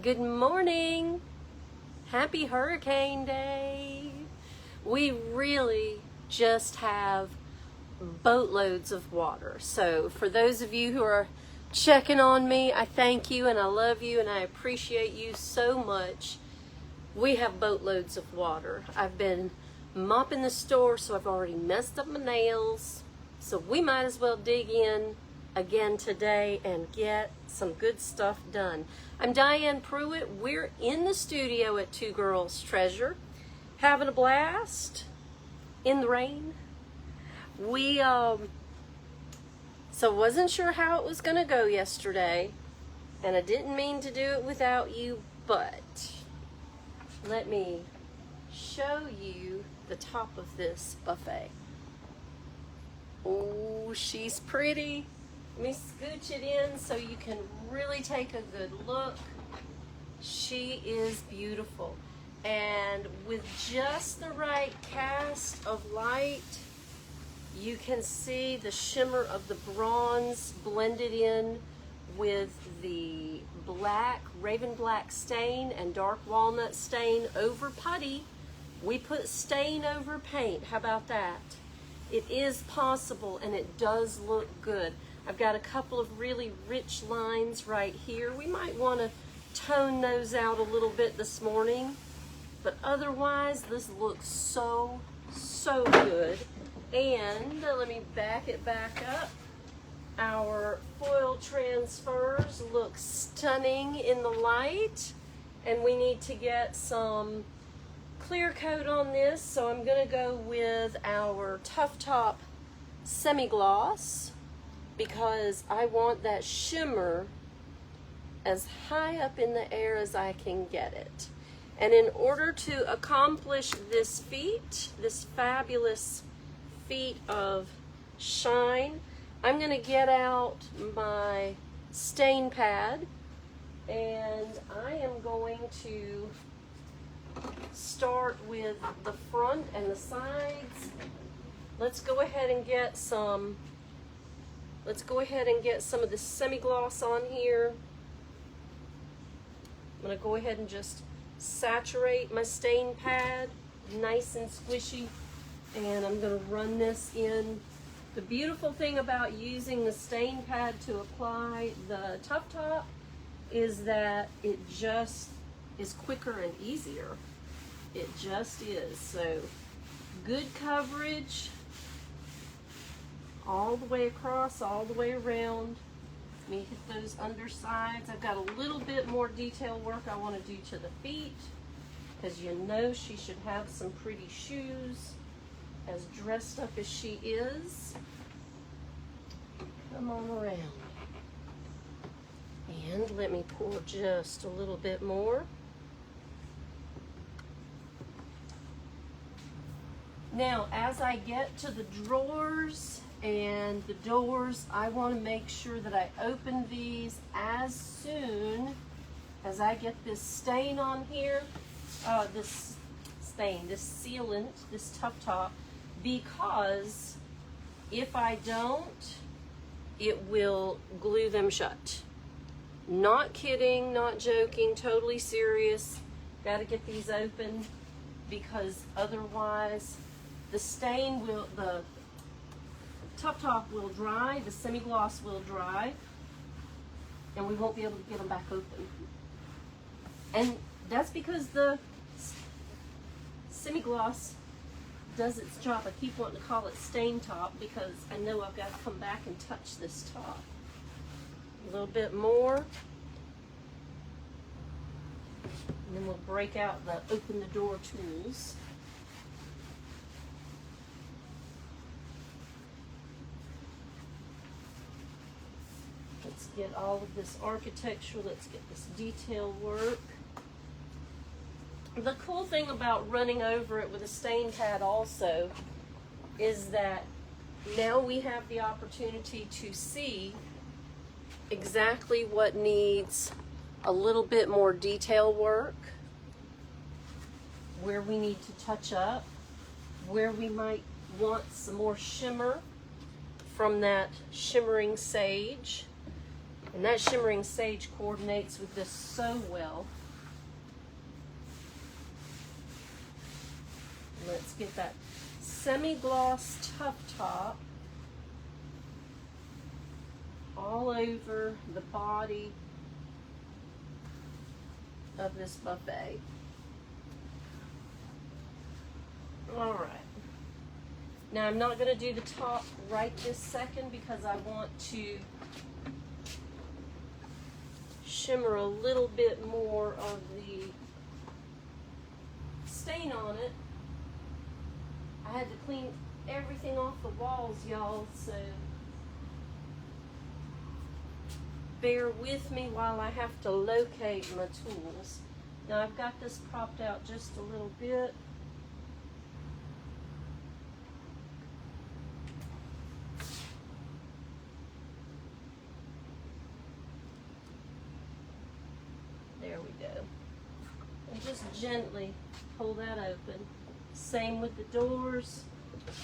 Good morning. Happy Hurricane Day. We really just have boatloads of water. So for those of you who are checking on me, I thank you and I love you and I appreciate you so much. We have boatloads of water. I've been mopping the store, so I've already messed up my nails. So we might as well dig in again today and get some good stuff done. I'm Diane Pruitt. We're in the studio at Two Girls Treasure, having a blast in the rain. So wasn't sure how it was gonna go yesterday, and I didn't mean to do it without you, but let me show you the top of this buffet. Oh, she's pretty. Let me scooch it in so you can really take a good look. She is beautiful. And with just the right cast of light, you can see the shimmer of the bronze blended in with the black, raven black stain and dark walnut stain over putty. We put stain over paint. How about that? It is possible and it does look good. I've got a couple of really rich lines right here. We might want to tone those out a little bit this morning, but otherwise this looks so good. And let me back it back up. Our foil transfers look stunning in the light, and we need to get some clear coat on this, so I'm going to go with our Tough Top semi-gloss because I want that shimmer as high up in the air as I can get it. And in order to accomplish this feat, this fabulous feat of shine, I'm going to get out my stain pad and I am going to start with the front and the sides. Let's go ahead and get some of the semi-gloss on here. I'm going to go ahead and just saturate my stain pad nice and squishy, and I'm going to run this in. The beautiful thing about using the stain pad to apply the Tough Top is that it just is quicker and easier. It just is. So good coverage all the way across, all the way around. Let me hit those undersides. I've got a little bit more detail work I want to do to the feet, because you know she should have some pretty shoes, as dressed up as she is. Come on around. And let me pour just a little bit more. Now, as I get to the drawers and the doors, I want to make sure that I open these as soon as I get this stain on here, this sealant, this Tough Top, because if I don't, it will glue them shut. Not kidding, not joking, totally serious. Got to get these open because otherwise the Tough Top will dry, the semi-gloss will dry, and we won't be able to get them back open. And that's because the semi-gloss does its job. I keep wanting to call it stain top because I know I've got to come back and touch this top. A little bit more. And then we'll break out the open the door tools. Let's get all of this architecture, let's get this detail work. The cool thing about running over it with a stain pad also is that now we have the opportunity to see exactly what needs a little bit more detail work, where we need to touch up, where we might want some more shimmer from that shimmering sage. And that shimmering sage coordinates with this so well. Let's get that semi-gloss tough top all over the body of this buffet. All right. Now I'm not going to do the top right this second because I want to shimmer a little bit more of the stain on it. I had to clean everything off the walls, y'all, so bear with me while I have to locate my tools. Now I've got this propped out just a little bit. There we go. And just gently pull that open. Same with the doors.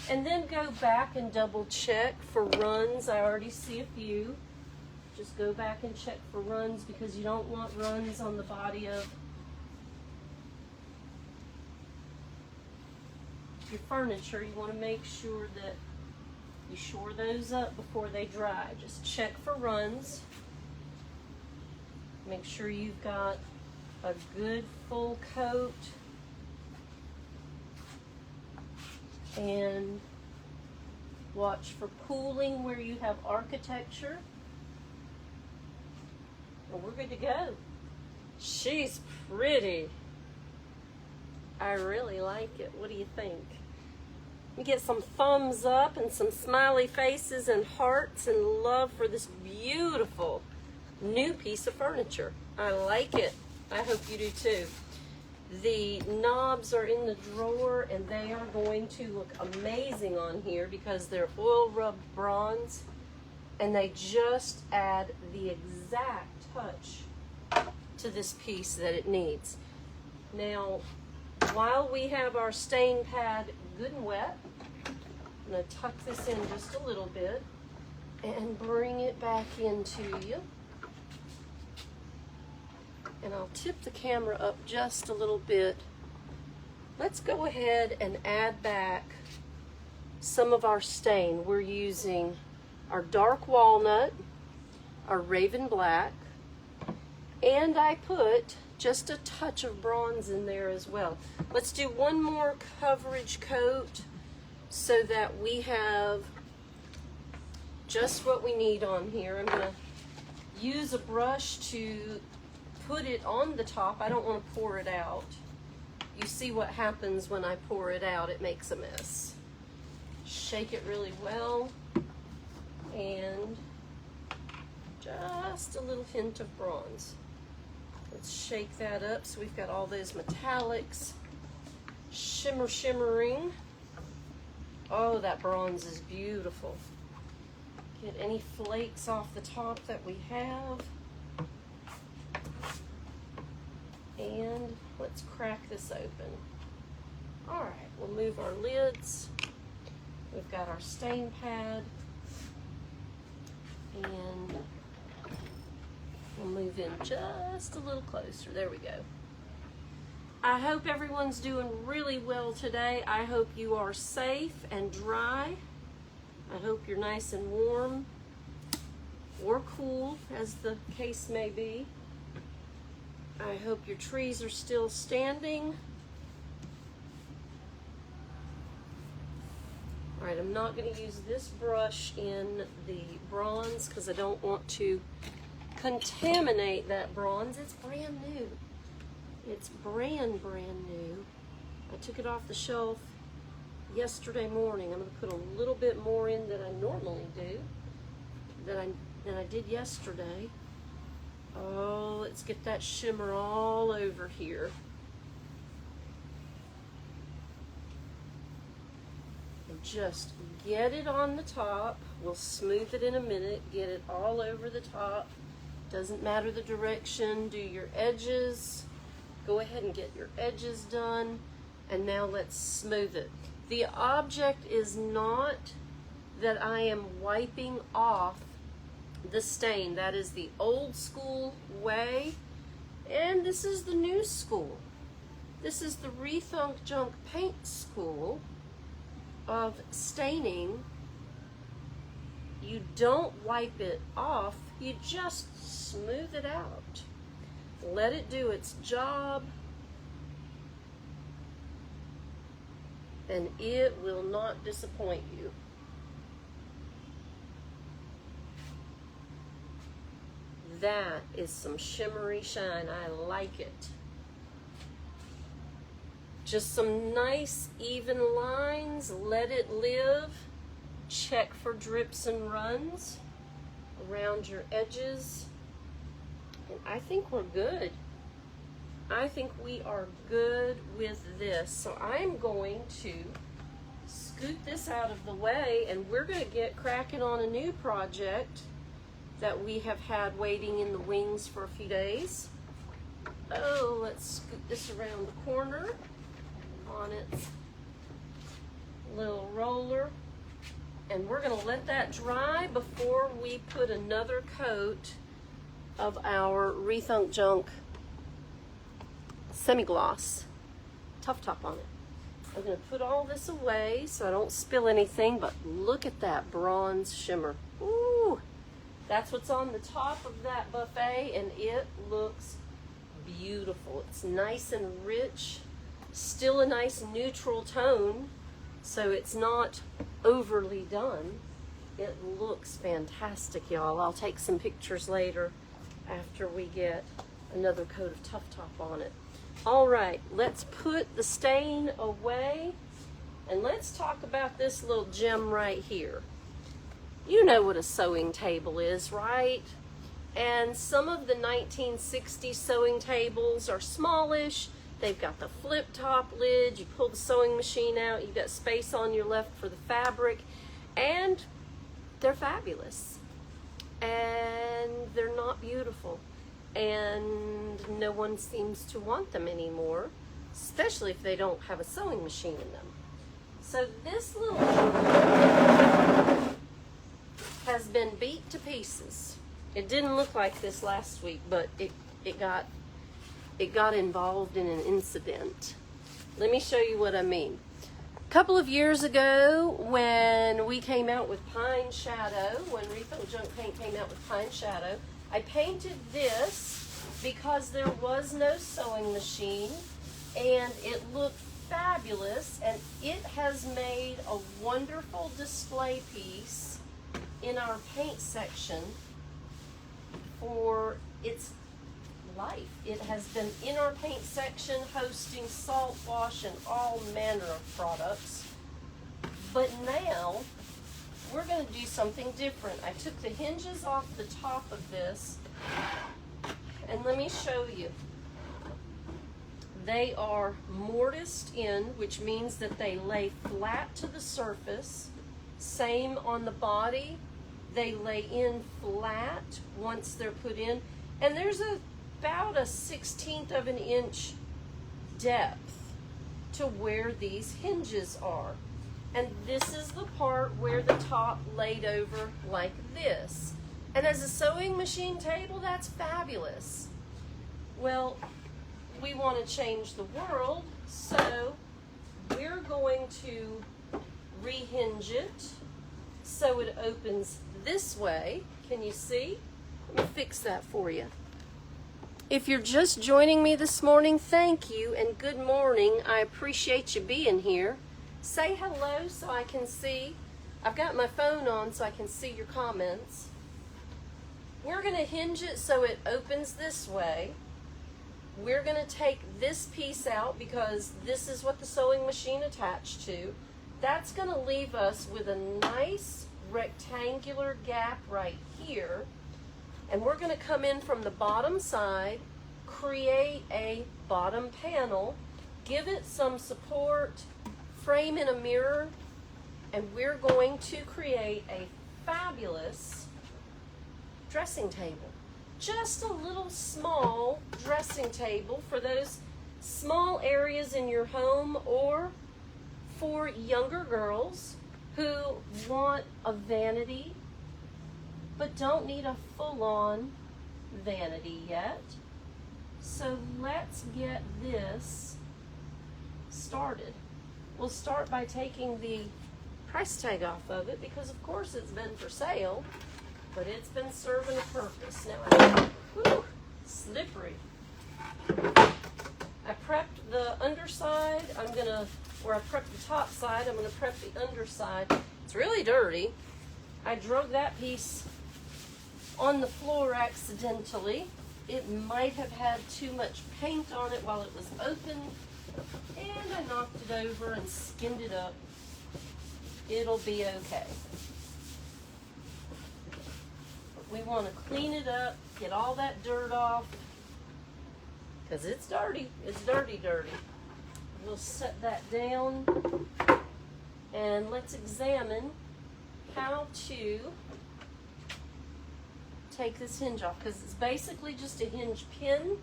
And then go back and double check for runs. I already see a few. Just go back and check for runs because you don't want runs on the body of your furniture. You want to make sure that you shore those up before they dry. Just check for runs. Make sure you've got a good full coat. And watch for pooling where you have architecture. Well, we're good to go. She's pretty. I really like it. What do you think? We get some thumbs up and some smiley faces and hearts and love for this beautiful new piece of furniture. I like it. I hope you do too. The knobs are in the drawer and they are going to look amazing on here because they're oil rubbed bronze and they just add the exact touch to this piece that it needs. Now, while we have our stain pad good and wet, I'm going to tuck this in just a little bit and bring it back into you. And I'll tip the camera up just a little bit. Let's go ahead and add back some of our stain. We're using our dark walnut, our raven black, and I put just a touch of bronze in there as well. Let's do one more coverage coat so that we have just what we need on here. I'm going to use a brush to put it on the top. I don't want to pour it out. You see what happens when I pour it out. It makes a mess. Shake it really well and just a little hint of bronze. Let's shake that up so we've got all those metallics shimmering. Oh, that bronze is beautiful. Get any flakes off the top that we have. And let's crack this open. All right, we'll move our lids. We've got our stain pad. And we'll move in just a little closer. There we go. I hope everyone's doing really well today. I hope you are safe and dry. I hope you're nice and warm or cool, as the case may be. I hope your trees are still standing. All right, I'm not going to use this brush in the bronze because I don't want to contaminate that bronze. It's brand new. It's brand new. I took it off the shelf yesterday morning. I'm going to put a little bit more in than I normally do, than I did yesterday. Oh, let's get that shimmer all over here. And just get it on the top. We'll smooth it in a minute. Get it all over the top. Doesn't matter the direction. Do your edges. Go ahead and get your edges done. And now let's smooth it. The object is not that I am wiping off the stain. That is the old school way, and this is the new school. This is the Rethunk Junk Paint school of staining. You don't wipe it off, you just smooth it out. Let it do its job, and it will not disappoint you. That is some shimmery shine. I like it. Just some nice even lines. Let it live. Check for drips and runs around your edges. And I think we're good. I think we are good with this. So I'm going to scoot this out of the way, and we're going to get cracking on a new project that we have had waiting in the wings for a few days. Oh, let's scoot this around the corner on its little roller. And we're going to let that dry before we put another coat of our Rethunk Junk semi-gloss Tough Top on it. I'm going to put all this away so I don't spill anything, but look at that bronze shimmer. Ooh, that's what's on the top of that buffet, and it looks beautiful. It's nice and rich, still a nice neutral tone, so it's not overly done. It looks fantastic, y'all. I'll take some pictures later after we get another coat of Tough Top on it. All right, let's put the stain away, and let's talk about this little gem right here. You know what a sewing table is, right? And some of the 1960s sewing tables are smallish. They've got the flip top lid. You pull the sewing machine out. You've got space on your left for the fabric. And they're fabulous. And they're not beautiful. And no one seems to want them anymore, especially if they don't have a sewing machine in them. So this little has been beat to pieces. It didn't look like this last week, but it got involved in an incident. Let me show you what I mean. A couple of years ago, when we came out with Pine Shadow, when Rethunk Junk Paint came out with Pine Shadow, I painted this because there was no sewing machine, and it looked fabulous, and it has made a wonderful display piece in our paint section for its life. It has been in our paint section hosting salt wash and all manner of products. But now we're going to do something different. I took the hinges off the top of this, and let me show you. They are mortised in, which means that they lay flat to the surface. Same on the body. They lay in flat once they're put in. And there's about a 1/16 of an inch depth to where these hinges are. And this is the part where the top laid over like this. And as a sewing machine table, that's fabulous. Well, we want to change the world, so we're going to rehinge it so it opens this way. Can you see? Let me fix that for you. If you're just joining me this morning, thank you and good morning. I appreciate you being here. Say hello so I can see. I've got my phone on so I can see your comments. We're going to hinge it so it opens this way. We're going to take this piece out because this is what the sewing machine attached to. That's going to leave us with a nice rectangular gap right here. And we're going to come in from the bottom side, create a bottom panel, give it some support, frame in a mirror, and we're going to create a fabulous dressing table. Just a little small dressing table for those small areas in your home, or for younger girls who want a vanity but don't need a full-on vanity yet. So let's get this started. We'll start by taking the price tag off of it because of course it's been for sale, but it's been serving a purpose. Now, whew, slippery. I prepped the underside. I prepped the top side. I'm gonna prep the underside. It's really dirty. I drug that piece on the floor accidentally. It might have had too much paint on it while it was open, and I knocked it over and skinned it up. It'll be okay. We want to clean it up, get all that dirt off, because it's dirty. It's dirty, dirty. We'll set that down, and let's examine how to take this hinge off, because it's basically just a hinge pin.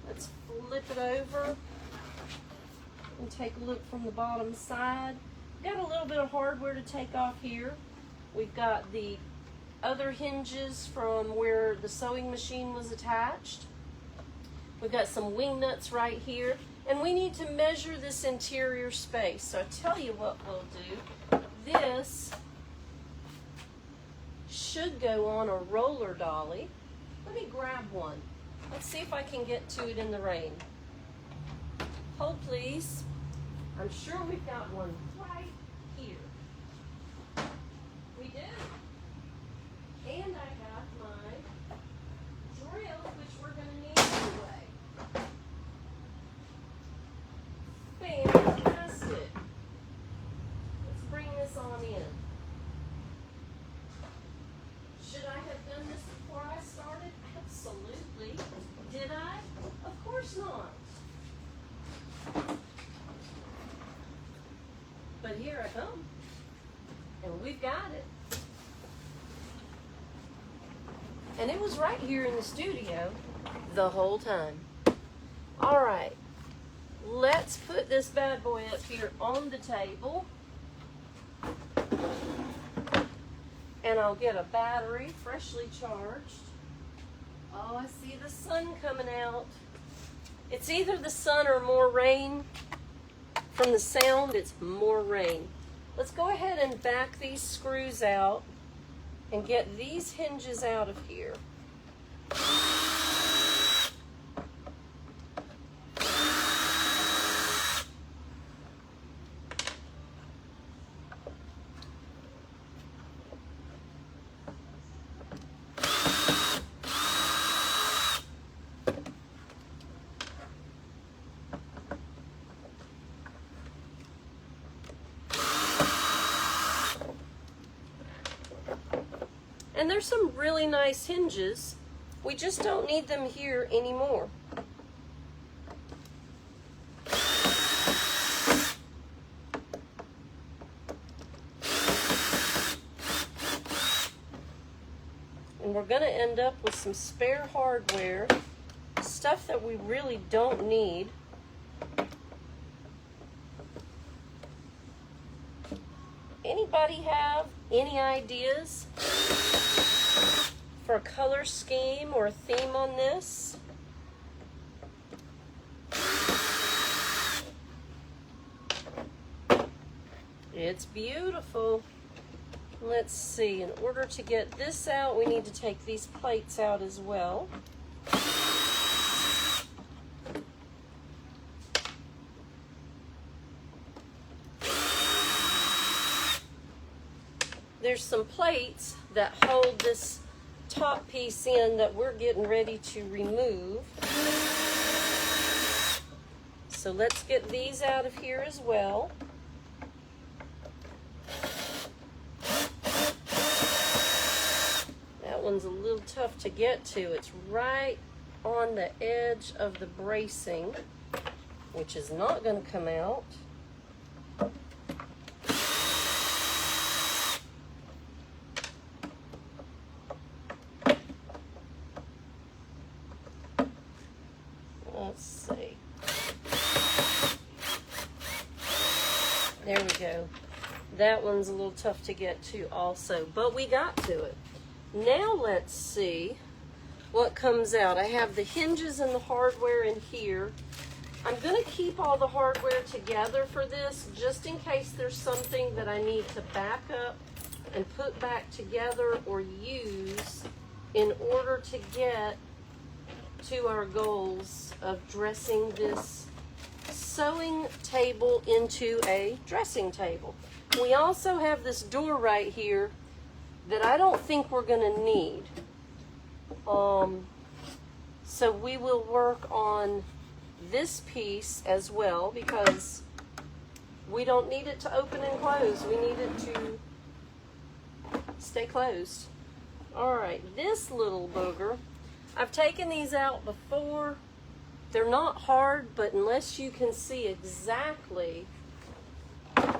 Let's flip it over and take a look from the bottom side. Got a little bit of hardware to take off here. We've got the other hinges from where the sewing machine was attached. We've got some wing nuts right here, and we need to measure this interior space. So I tell you what we'll do. This should go on a roller dolly. Let me grab one. Let's see if I can get to it in the rain. Hold please. I'm sure we've got one right here. We do. And I got my drill, which we're going to need anyway. Fantastic. Let's bring this on in. Should I have done this before I started? Absolutely. Did I? Of course not. But here I come. And we've got it. And it was right here in the studio the whole time. All right. Let's put this bad boy up here on the table. And I'll get a battery, freshly charged. Oh, I see the sun coming out. It's either the sun or more rain. From the sound, it's more rain. Let's go ahead and back these screws out and get these hinges out of here. And there's some really nice hinges. We just don't need them here anymore. And we're going to end up with some spare hardware, stuff that we really don't need. Anybody have any ideas for a color scheme or a theme on this? It's beautiful. Let's see, in order to get this out, we need to take these plates out as well. There's some plates that hold this top piece in that we're getting ready to remove. So let's get these out of here as well. That one's a little tough to get to. It's right on the edge of the bracing, which is not going to come out. Let's see. There we go. That one's a little tough to get to also, but we got to it. Now let's see what comes out. I have the hinges and the hardware in here. I'm going to keep all the hardware together for this, just in case there's something that I need to back up and put back together or use in order to get to our goals of dressing this sewing table into a dressing table. We also have this door right here that I don't think we're going to need. So we will work on this piece as well, because we don't need it to open and close. We need it to stay closed. All right, this little booger, I've taken these out before. They're not hard, but unless you can see exactly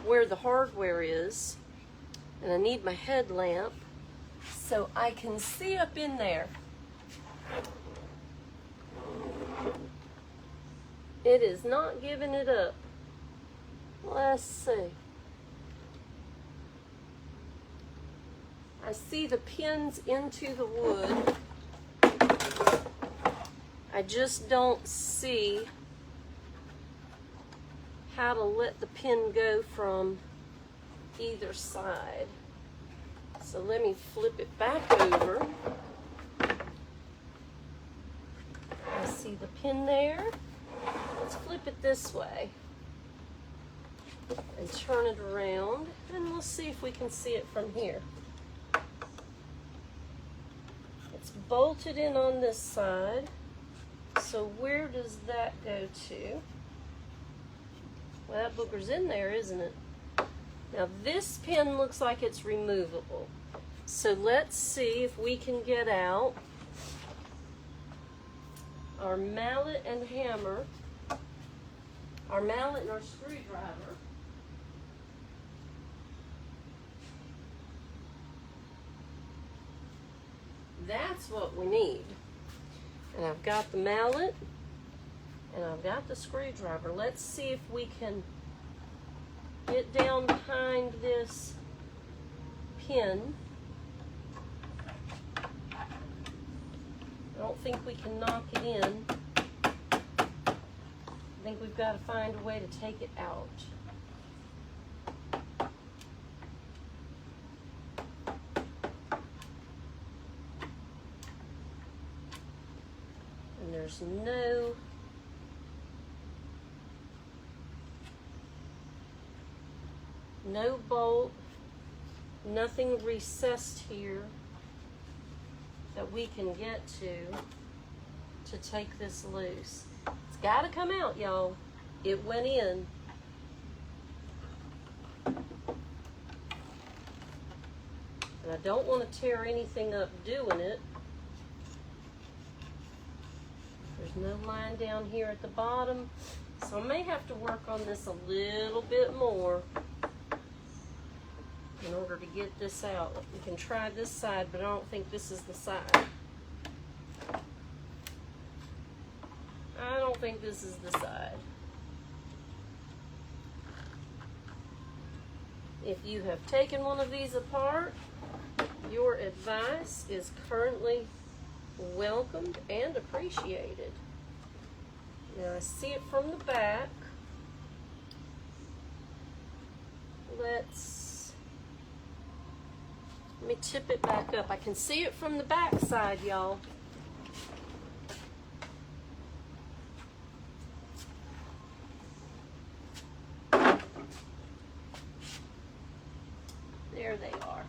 where the hardware is, and I need my headlamp so I can see up in there. It is not giving it up. Let's see. I see the pins into the wood. I just don't see how to let the pin go from either side. So let me flip it back over. I see the pin there. Let's flip it this way and turn it around, and we'll see if we can see it from here. It's bolted in on this side, so where does that go to? Well, that booger's in there, isn't it? Now this pin looks like it's removable, so let's see if we can get out our mallet and hammer, our mallet and our screwdriver. That's what we need. And I've got the mallet and I've got the screwdriver. Let's see if we can get down behind this pin. I don't think we can knock it in. I think we've got to find a way to take it out. And there's no bolt, nothing recessed here that we can get to take this loose. It's got to come out, y'all. It went in. And I don't want to tear anything up doing it. There's no line down here at the bottom, so I may have to work on this a little bit more in order to get this out. We can try this side, but I don't think this is the side. I don't think this is the side. If you have taken one of these apart, your advice is currently welcomed and appreciated. Now I see it from the back. Let me tip it back up. I can see it from the back side, y'all. There they are.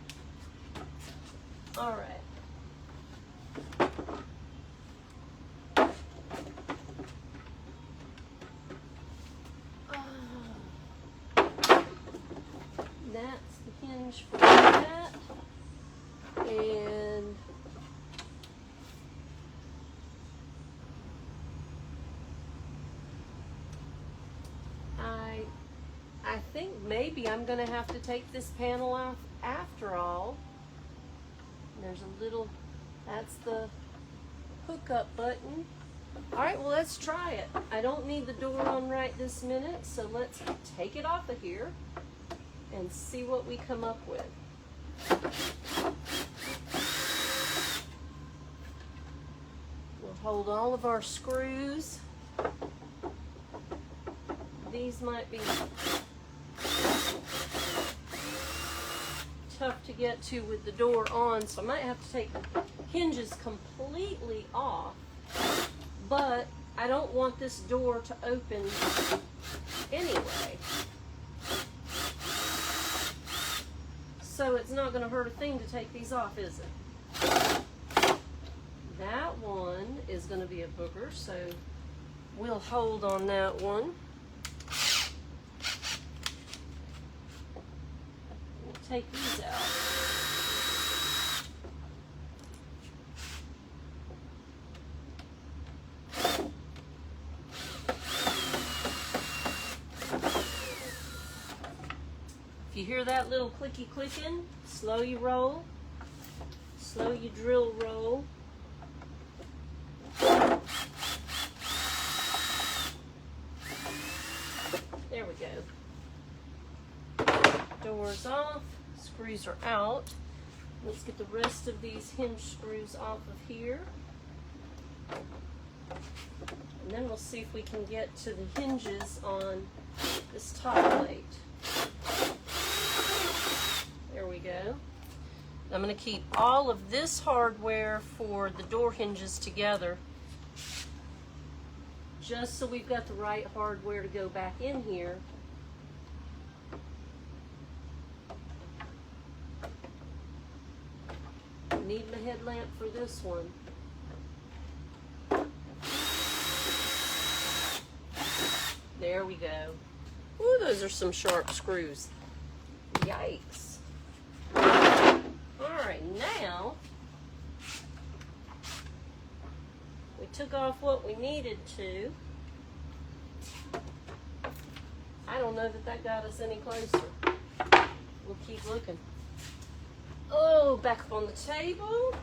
All right. That's the hinge for that. And I think maybe I'm going to have to take this panel off after all. There's a little, that's the hookup button. All right, well, let's try it. I don't need the door on right this minute, so let's take it off of here and see what we come up with. hold all of our screws. These might be tough to get to with the door on, so I might have to take the hinges completely off, but I don't want this door to open anyway. So it's not going to hurt a thing to take these off, is it? That one is going to be a booger, so we'll hold on that one. We'll take these out. If you hear that little clicky clicking, slow your roll, slow your drill roll. There we go. Doors off, screws are out. Let's get the rest of these hinge screws off of here. And then we'll see if we can get to the hinges on this top plate. There we go. I'm going to keep all of this hardware for the door hinges together, just so we've got the right hardware to go back in here. Need my headlamp for this one. There we go. Ooh, those are some sharp screws. Yikes. Alright, now we took off what we needed to. I don't know that that got us any closer. We'll keep looking. Oh, back up on the table.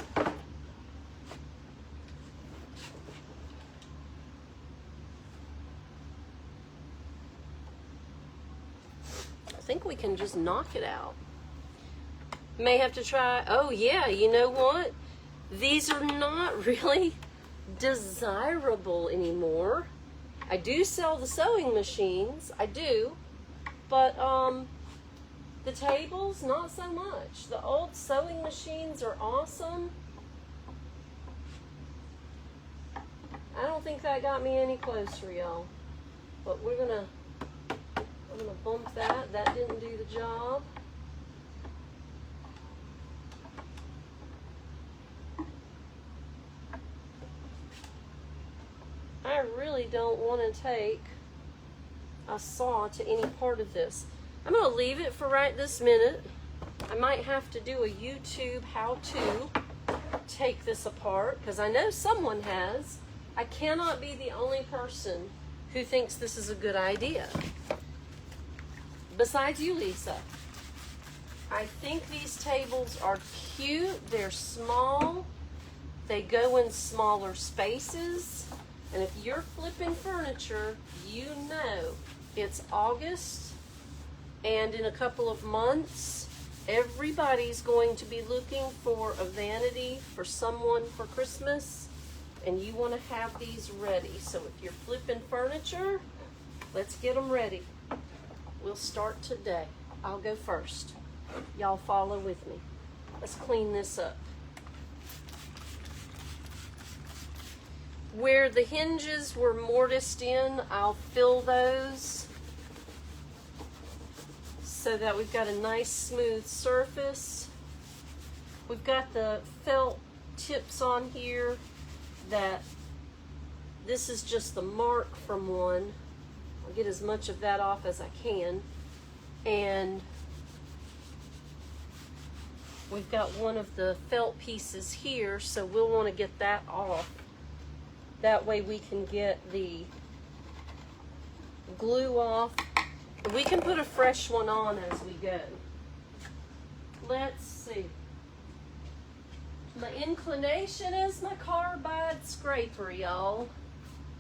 I think we can just knock it out. May have to try. Oh yeah, you know what? These are not really desirable anymore. I do sell the sewing machines, I do, but the tables, not so much. The old sewing machines are awesome. I don't think that got me any closer, y'all. But I'm gonna bump that. That didn't do the job. I really don't want to take a saw to any part of this. I'm going to leave it for right this minute. I might have to do a YouTube how to take this apart, because I know someone has. I cannot be the only person who thinks this is a good idea. Besides you, Lisa. I think these tables are cute. They're small. They go in smaller spaces. And if you're flipping furniture, you know it's August, and in a couple of months, everybody's going to be looking for a vanity for someone for Christmas, and you want to have these ready. So if you're flipping furniture, let's get them ready. We'll start today. I'll go first. Y'all follow with me. Let's clean this up. Where the hinges were mortised in, I'll fill those so that we've got a nice smooth surface. We've got the felt tips on here that this is just the mark from one. I'll get as much of that off as I can. And we've got one of the felt pieces here, so we'll want to get that off. That way we can get the glue off. We can put a fresh one on as we go. Let's see. My inclination is my carbide scraper, y'all.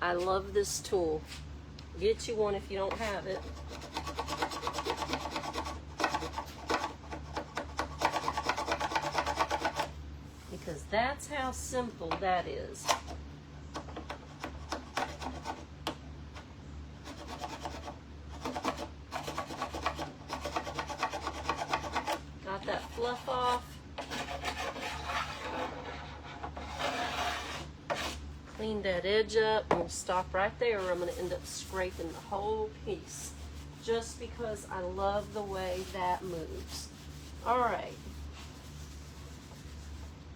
I love this tool. Get you one if you don't have it. Because that's how simple that is. clean that edge up. We'll stop right there, or I'm going to end up scraping the whole piece just because I love the way that moves. All right.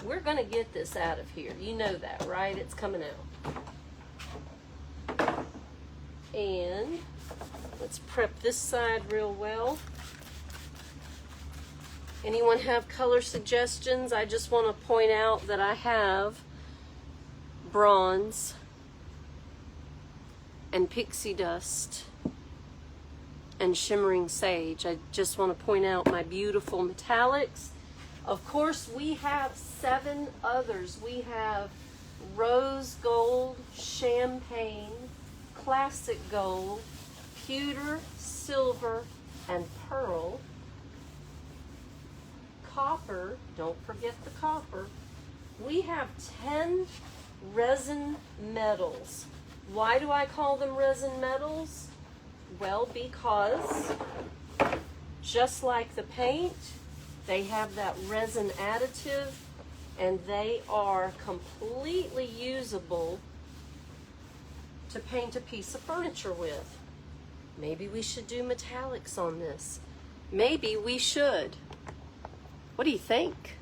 We're going to get this out of here. You know that, right? It's coming out. And let's prep this side real well. Anyone have color suggestions? I just want to point out that I have bronze and pixie dust and shimmering sage. I just want to point out my beautiful metallics. Of course, we have 7 others. We have rose gold, champagne, classic gold, pewter, silver, and pearl. Copper, don't forget the copper. We have 10 resin metals. Why do I call them resin metals? Well, because just like the paint, they have that resin additive, and they are completely usable to paint a piece of furniture with. Maybe we should do metallics on this. Maybe we should. What do you think?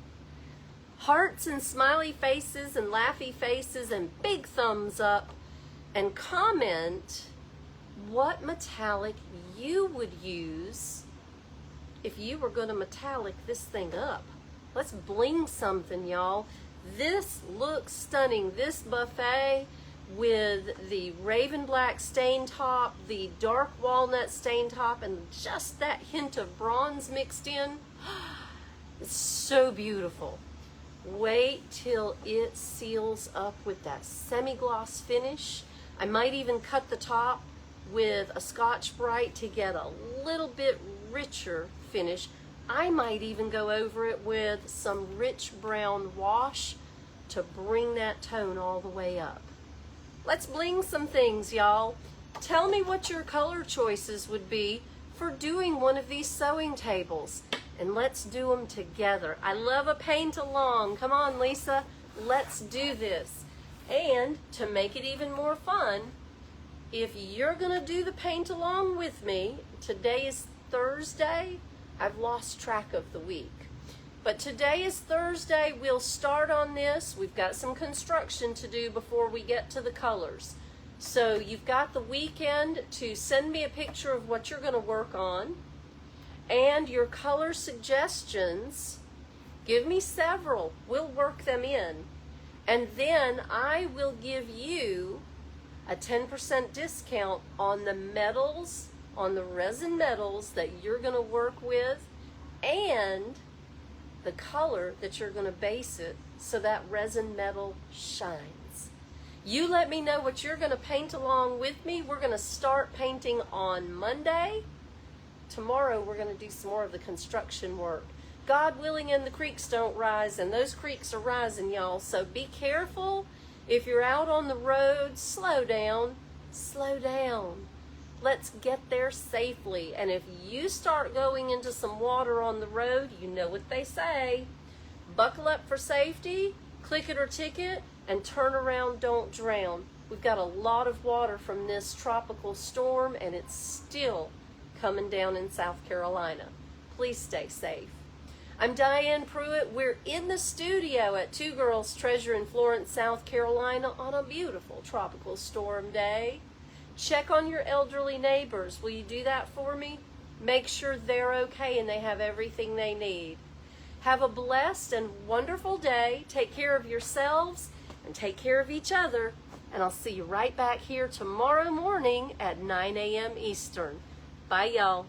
Hearts and smiley faces and laughy faces and big thumbs up, and comment what metallic you would use if you were going to metallic this thing up. Let's bling something, y'all. This looks stunning. This buffet with the raven black stain top, the dark walnut stain top, and just that hint of bronze mixed in. It's so beautiful. Wait till it seals up with that semi-gloss finish. I might even cut the top with a Scotch-Brite to get a little bit richer finish. I might even go over it with some rich brown wash to bring that tone all the way up. Let's bling some things, y'all. Tell me what your color choices would be for doing one of these sewing tables, and let's do them together. I love a paint along. Come on, Lisa, let's do this. And to make it even more fun, if you're gonna do the paint along with me, today is Thursday. I've lost track of the week. But today is Thursday. We'll start on this. We've got some construction to do before we get to the colors. So you've got the weekend to send me a picture of what you're going to work on. And your color suggestions, give me several. We'll work them in. And then I will give you a 10% discount on the metals, on the resin metals that you're going to work with, and the color that you're going to base it so that resin metal shines. You let me know what you're going to paint along with me. We're going to start painting on Monday. Tomorrow we're going to do some more of the construction work. God willing, and the creeks don't rise, and those creeks are rising, y'all. So be careful. If you're out on the road, slow down. Slow down. Let's get there safely. And if you start going into some water on the road, you know what they say. Buckle up for safety, click it or ticket, and turn around, don't drown. We've got a lot of water from this tropical storm, and it's still coming down in South Carolina. Please stay safe. I'm Diane Pruitt. We're in the studio at Two Girls Treasure in Florence, South Carolina on a beautiful tropical storm day. Check on your elderly neighbors. Will you do that for me? Make sure they're okay and they have everything they need. Have a blessed and wonderful day. Take care of yourselves and take care of each other. And I'll see you right back here tomorrow morning at 9 a.m. Eastern. Bye, y'all.